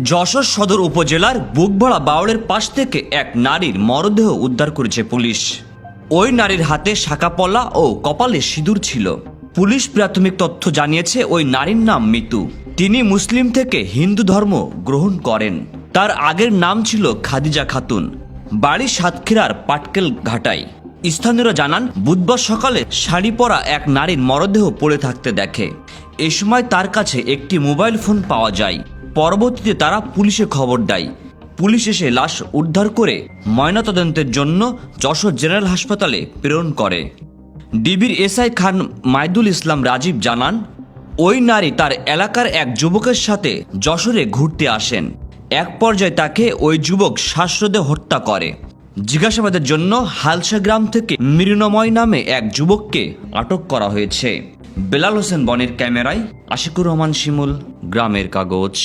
যশোর সদর উপজেলার বুকভরা বাউলের পাশ থেকে এক নারীর মরদেহ উদ্ধার করেছে পুলিশ। ওই নারীর হাতে শাঁকাপলা ও কপালে সিঁদুর ছিল। পুলিশ প্রাথমিক তথ্য জানিয়েছে ওই নারীর নাম মিতু। তিনি মুসলিম থেকে হিন্দু ধর্ম গ্রহণ করেন। তার আগের নাম ছিল খাদিজা খাতুন। বাড়ি সাতক্ষীরার পাটকেল ঘাটায়। স্থানীয়রা জানান, বুধবার সকালে শাড়ি পরা এক নারীর মরদেহ পড়ে থাকতে দেখে। এ সময় তার কাছে একটি মোবাইল ফোন পাওয়া যায়। পরবর্তীতে তারা পুলিশে খবর দেয়। পুলিশ এসে লাশ উদ্ধার করে ময়নাতদন্তের জন্য যশোর জেনারেল হাসপাতালে প্রেরণ করে। ডিবির এসআই খান মাইদুল ইসলাম রাজীব জানান, ওই নারী তার এলাকার এক যুবকের সাথে যশোরে ঘুরতে আসেন। এক পর্যায়ে তাকে ওই যুবক শ্বাসরোধে হত্যা করে। জিজ্ঞাসাবাদের জন্য হালসা গ্রাম থেকে মৃণময় নামে এক যুবককে আটক করা হয়েছে। বেলাল হোসেন বনের ক্যামেরায় আশিকুর রহমান শিমুল, গ্রামের কাগজ।